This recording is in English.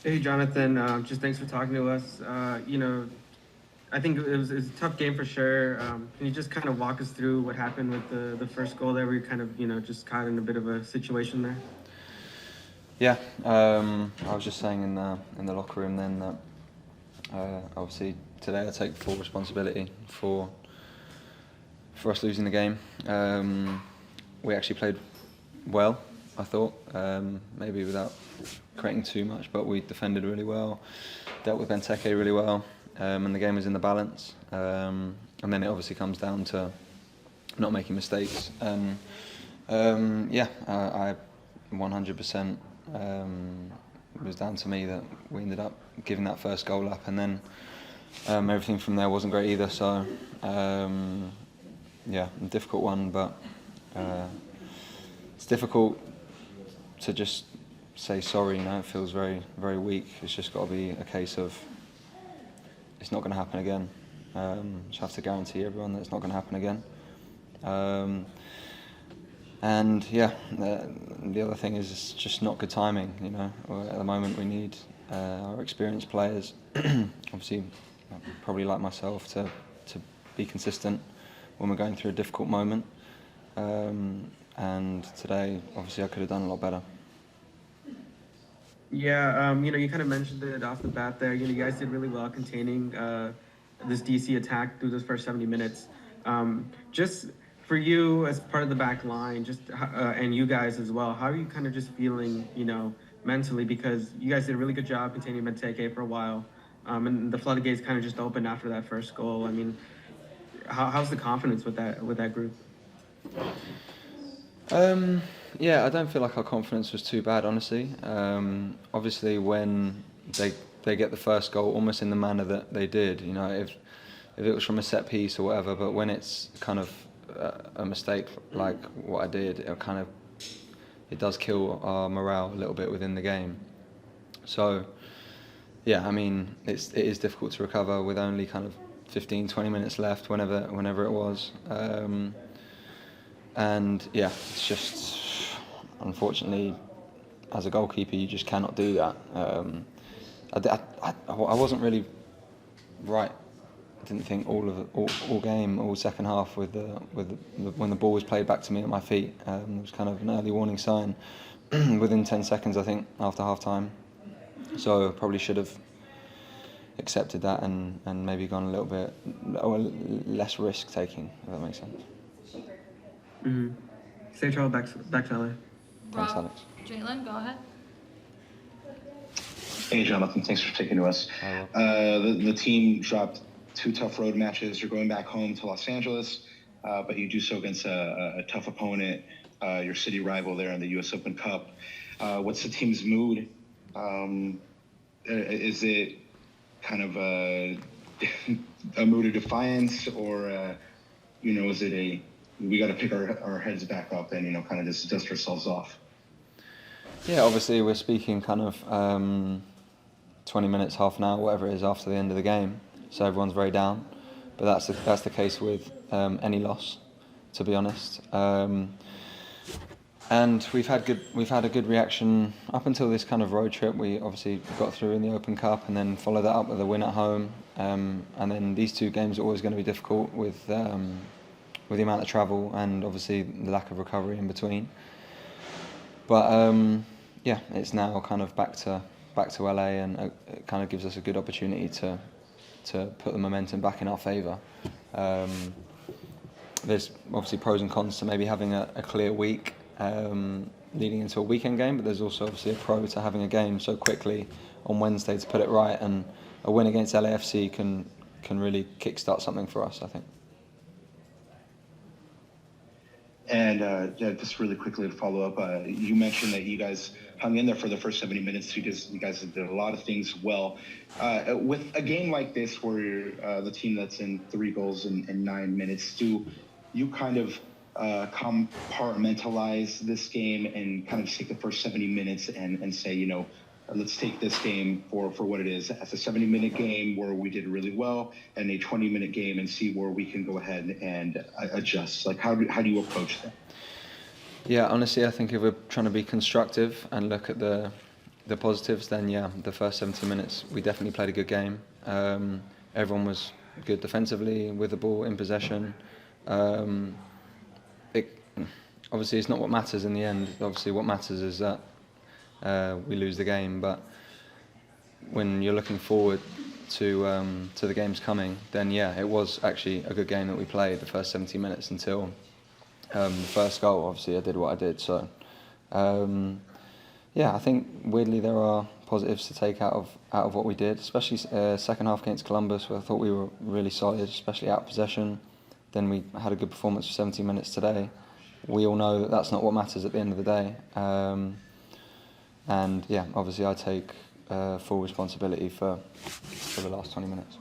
Hey, Jonathan. Just thanks for talking to us. I think it was a tough game for sure. Can you just kind of walk us through what happened with the first goal there? We kind of, just caught in a bit of a situation there. Yeah, I was just saying in the locker room then that obviously today I take full responsibility for us losing the game. We actually played well, I thought, maybe without creating too much, but we defended really well, dealt with Benteke really well, and the game was in the balance. And then it obviously comes down to not making mistakes. And I 100% was down to me that we ended up giving that first goal up, and then everything from there wasn't great either. So a difficult one, but it's difficult to just say sorry. It feels very, very weak. It's just got to be a case of it's not going to happen again. Just have to guarantee everyone that it's not going to happen again. The other thing is it's just not good timing. At the moment we need our experienced players, obviously, probably like myself, to be consistent when we're going through a difficult moment. And today, obviously, I could have done a lot better. Yeah, you kind of mentioned it off the bat there. You guys did really well containing this DC attack through those first 70 minutes. Just for you as part of the back line, and you guys as well, how are you kind of just feeling, mentally? Because you guys did a really good job containing Benteke for a while, and the floodgates kind of just opened after that first goal. I mean, how's the confidence with that group? Yeah, I don't feel like our confidence was too bad, honestly. Obviously, when they get the first goal, almost in the manner that they did, if it was from a set piece or whatever, but when it's kind of a mistake like what I did, it does kill our morale a little bit within the game. So, yeah, I mean, it is difficult to recover with only kind of 15, 20 minutes left, whenever it was. And yeah, it's just, unfortunately, as a goalkeeper, you just cannot do that. I wasn't really right. I didn't think all game, all second half when the ball was played back to me at my feet. It was kind of an early warning sign within 10 seconds, I think, after half time. So I probably should have accepted that and maybe gone a little bit less risk taking, if that makes sense. Mm-hmm. Safe travel back to LA. Thanks, Rob, Alex. Jalen, go ahead. Hey, Jonathan, thanks for taking to us. Hi, Rob. The team dropped two tough road matches. You're going back home to Los Angeles, but you do so against a tough opponent, your city rival there in the U.S. Open Cup. What's the team's mood? Is it kind of a mood of defiance, or is it we got to pick our heads back up and kind of just dust ourselves off? Yeah, obviously we're speaking kind of 20 minutes, half an hour, whatever it is, after the end of the game. So everyone's very down. But that's the case with any loss, to be honest. And we've had a good reaction up until this kind of road trip. We obviously got through in the Open Cup and then followed that up with a win at home. And then these two games are always going to be difficult with the amount of travel and obviously the lack of recovery in between. But it's now kind of back to LA, and it kind of gives us a good opportunity to put the momentum back in our favour. There's obviously pros and cons to maybe having a clear week leading into a weekend game, but there's also obviously a pro to having a game so quickly on Wednesday to put it right, and a win against LAFC can really kickstart something for us, I think. And just really quickly to follow up, you mentioned that you guys hung in there for the first 70 minutes. You guys did a lot of things well. With a game like this, where you're the team that's in 3 goals in 9 minutes, do you kind of compartmentalize this game and kind of take the first 70 minutes and say, let's take this game for what it is, as a 70-minute game where we did really well, and a 20-minute game, and see where we can go ahead and adjust? Like, how do you approach that? Yeah, honestly, I think if we're trying to be constructive and look at the the positives, then yeah, the first 70 minutes we definitely played a good game. Everyone was good defensively with the ball in possession. Obviously, it's not what matters in the end. Obviously, what matters is that we lose the game. But when you're looking forward to the games coming, then yeah, it was actually a good game that we played the first 70 minutes until the first goal. Obviously, I did what I did. So yeah, I think weirdly there are positives to take out of what we did, especially second half against Columbus, where I thought we were really solid, especially out of possession. Then we had a good performance for 70 minutes today. We all know that that's not what matters at the end of the day. And yeah, obviously I take full responsibility for the last 20 minutes.